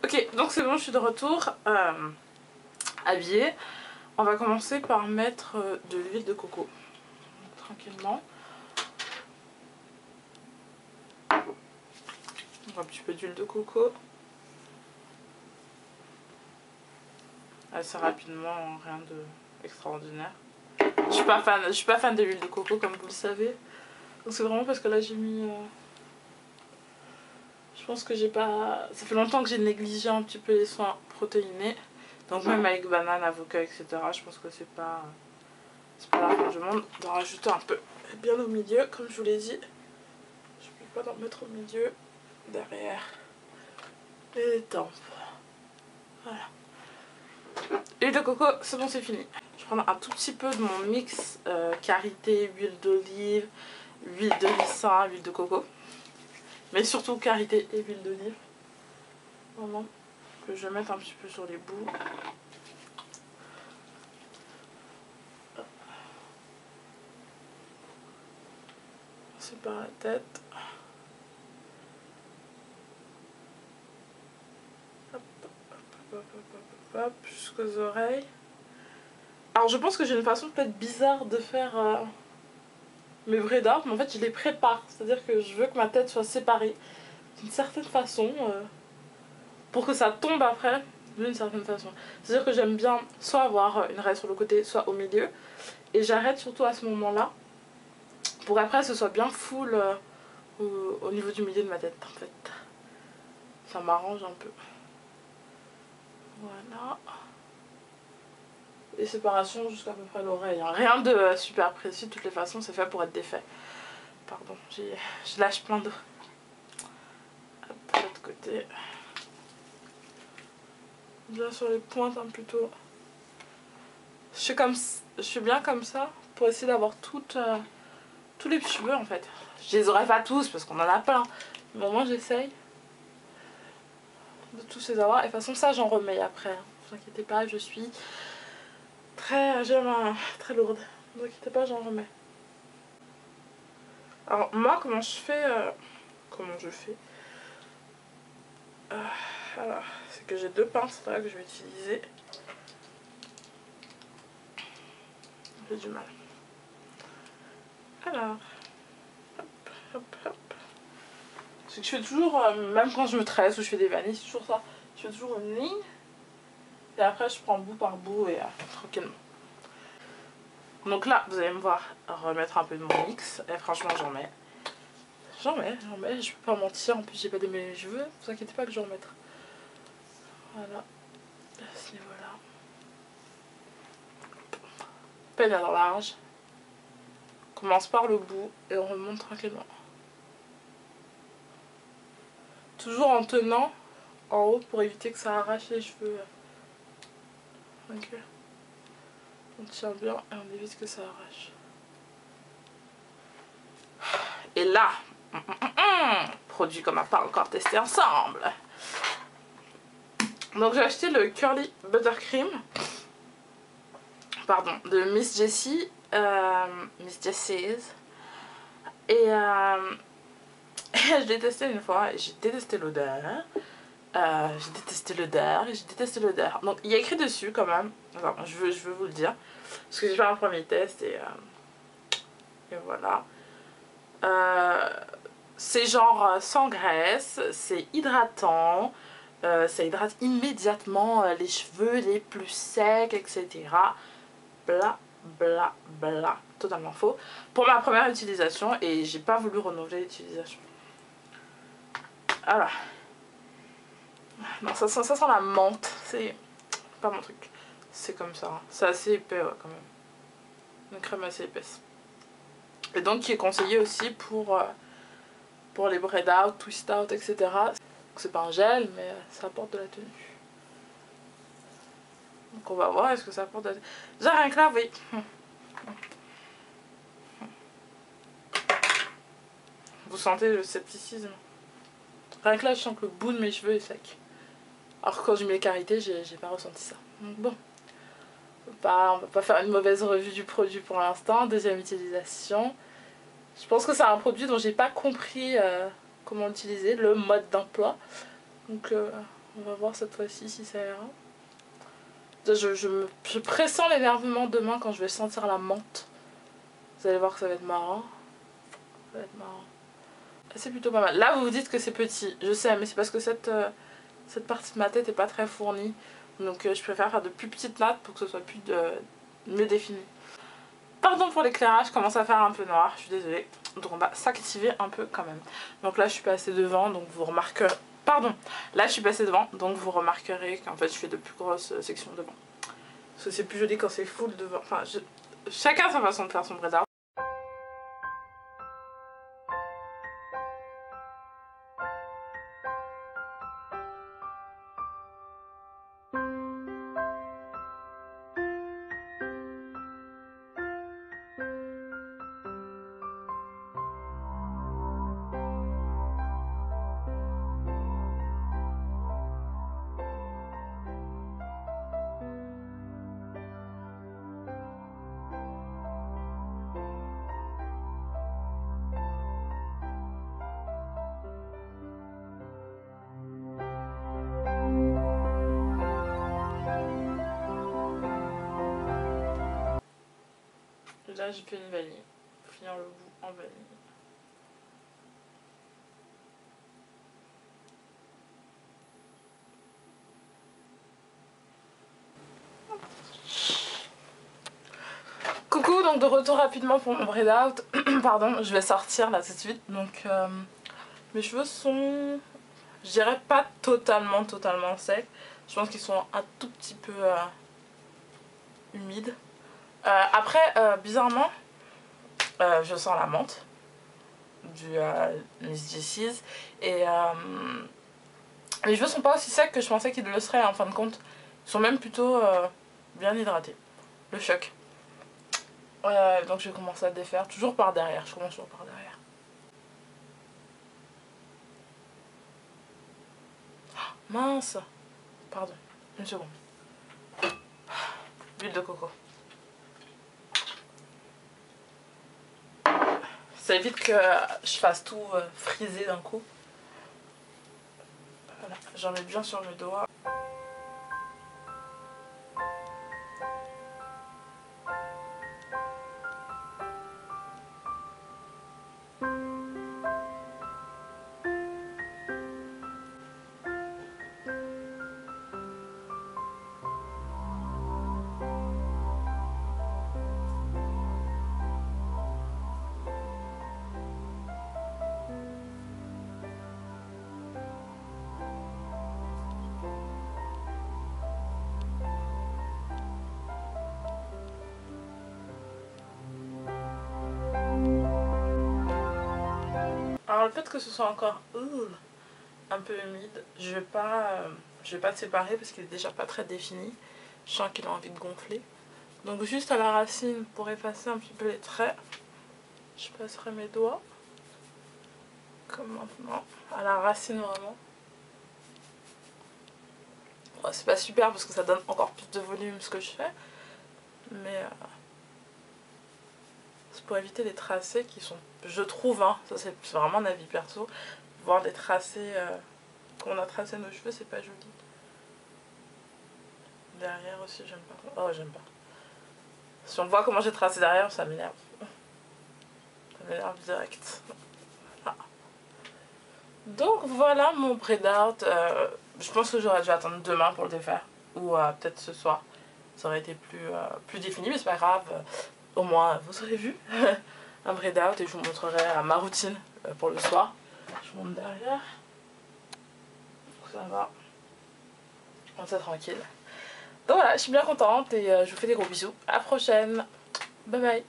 Ok, donc c'est bon, je suis de retour habillée. On va commencer par mettre de l'huile de coco. Tranquillement. Un petit peu d'huile de coco. Assez rapidement, rien d'extraordinaire. Je suis pas fan de l'huile de coco comme vous le savez. Donc c'est vraiment parce que là j'ai mis... Je pense que j'ai pas... Ça fait longtemps que j'ai négligé un petit peu les soins protéinés. Donc même avec banane, avocat, etc. Je pense que c'est pas la fin du monde d'en rajouter un peu bien au milieu, comme je vous l'ai dit. Je n'oublie pas d'en mettre au milieu, derrière et les tempes. Voilà. L'huile de coco, c'est bon, c'est fini. Je vais prendre un tout petit peu de mon mix karité, huile d'olive, huile de ricin, huile de coco. Mais surtout karité et huile d'olive. Vraiment. Que je vais mettre un petit peu sur les bouts. C'est par la tête. Hop, hop, hop, hop, hop, jusqu'aux oreilles. Alors je pense que j'ai une façon peut-être bizarre de faire mes vrais dards, mais en fait je les prépare. C'est-à-dire que je veux que ma tête soit séparée d'une certaine façon pour que ça tombe après d'une certaine façon. C'est-à-dire que j'aime bien soit avoir une raie sur le côté, soit au milieu. Et j'arrête surtout à ce moment-là pour qu'après ce soit bien full au niveau du milieu de ma tête en fait. Ça m'arrange un peu. Voilà. Et séparation jusqu'à peu près l'oreille. Hein. Rien de super précis, de toutes les façons c'est fait pour être défait. Pardon, je lâche plein d'eau. Hop, de l'autre côté. Bien sur les pointes hein, plutôt. Je suis bien comme ça pour essayer d'avoir tous les cheveux en fait. Je les aurai pas tous parce qu'on en a plein. Mais au moins j'essaye de tous les avoir. Et de toute façon ça j'en remets après. Ne vous inquiétez pas, je suis très lourde. Ne vous inquiétez pas, j'en remets. Alors moi comment je fais alors, c'est que j'ai deux pinces là que je vais utiliser. J'ai du mal. Alors, hop, hop, hop. C'est que je fais toujours, même quand je me tresse ou je fais des vanilles, c'est toujours ça. Je fais toujours une ligne. Et après, je prends bout par bout et tranquillement. Donc là, vous allez me voir remettre un peu de mon mix. Et franchement, j'en mets. J'en mets. Je peux pas mentir. En plus, j'ai pas démêlé les cheveux. Ne vous inquiétez pas que je vais en mettre. Voilà. À ce niveau-là. Peine à large. On commence par le bout et on remonte tranquillement. Toujours en tenant en haut pour éviter que ça arrache les cheveux. Ok. On tient bien et on évite que ça arrache. Et là, produit qu'on n'a pas encore testé ensemble. Donc j'ai acheté le Curly Buttercream. Pardon, de Miss Jessie. Miss Jessie's. Et je l'ai testé une fois et j'ai détesté l'odeur. Donc il y a écrit dessus quand même. Enfin, je veux vous le dire. Parce que j'ai fait un premier test et voilà. C'est genre sans graisse, c'est hydratant, ça hydrate immédiatement les cheveux les plus secs, etc. Bla bla bla, totalement faux. Pour ma première utilisation et j'ai pas voulu renouveler l'utilisation. Voilà. Non, ça sent la menthe, c'est pas mon truc. C'est comme ça, hein. C'est assez épais ouais, quand même. Une crème assez épaisse. Et donc qui est conseillé aussi pour les braid out, twist out, etc. C'est pas un gel, mais ça apporte de la tenue. Donc on va voir est-ce que ça apporte de la tenue. Déjà rien que là, oui. Vous sentez le scepticisme. Rien que là, je sens que le bout de mes cheveux est sec. Alors que quand je mets les carités, j'ai pas ressenti ça. Donc bon. On va pas faire une mauvaise revue du produit pour l'instant. Deuxième utilisation. Je pense que c'est un produit dont j'ai pas compris comment l'utiliser, le mode d'emploi. Donc On va voir cette fois-ci si ça ira. Je pressens l'énervement demain quand je vais sentir la menthe. Vous allez voir que ça va être marrant. Ça va être marrant. C'est plutôt pas mal. Là vous vous dites que c'est petit, je sais, mais c'est parce que cette partie de ma tête est pas très fournie. Donc je préfère faire de plus petites nattes pour que ce soit mieux défini. Pardon pour l'éclairage, commence à faire un peu noir, je suis désolée. Donc on va s'activer un peu quand même. Donc là je suis passée devant, donc vous remarquerez... Pardon, là je suis passée devant, donc vous remarquerez qu'en fait je fais de plus grosses sections devant. Parce que c'est plus joli quand c'est full devant. Enfin, chacun sa façon de faire son braid art. Là j'ai fait une vanille, pour finir le bout en vanille. Coucou, donc de retour rapidement pour mon braid out. Pardon, je vais sortir là tout de suite. Donc mes cheveux sont, je dirais pas totalement secs. Je pense qu'ils sont un tout petit peu humides. Après, bizarrement, je sens la menthe du Miss Jessie's. Et les cheveux sont pas aussi secs que je pensais qu'ils le seraient en fin de compte. Ils sont même plutôt bien hydratés. Le choc. Donc je vais commencer à défaire, toujours par derrière, je commence toujours par derrière. Oh, mince. Pardon, une seconde. L'huile de coco. Ça évite que je fasse tout friser d'un coup. Voilà, j'en mets bien sur mes doigts. Alors le fait que ce soit encore un peu humide, je vais pas le séparer parce qu'il est déjà pas très défini. Je sens qu'il a envie de gonfler. Donc juste à la racine pour effacer un petit peu les traits, je passerai mes doigts. Comme maintenant, à la racine vraiment. Bon, c'est pas super parce que ça donne encore plus de volume ce que je fais. Mais c'est pour éviter les tracés qui sont, je trouve, hein, ça c'est vraiment un avis perso, voir des tracés, quand on a tracé nos cheveux, c'est pas joli. Derrière aussi, j'aime pas. Oh, j'aime pas. Si on voit comment j'ai tracé derrière, ça m'énerve. Ça m'énerve direct. Ah. Donc voilà mon braid out. Je pense que j'aurais dû attendre demain pour le défaire. Ou peut-être ce soir. Ça aurait été plus défini, mais c'est pas grave. Au moins, vous aurez vu un braid out et je vous montrerai ma routine pour le soir. Je monte derrière. Ça va. On est tranquille. Donc voilà, je suis bien contente et je vous fais des gros bisous. À la prochaine. Bye bye.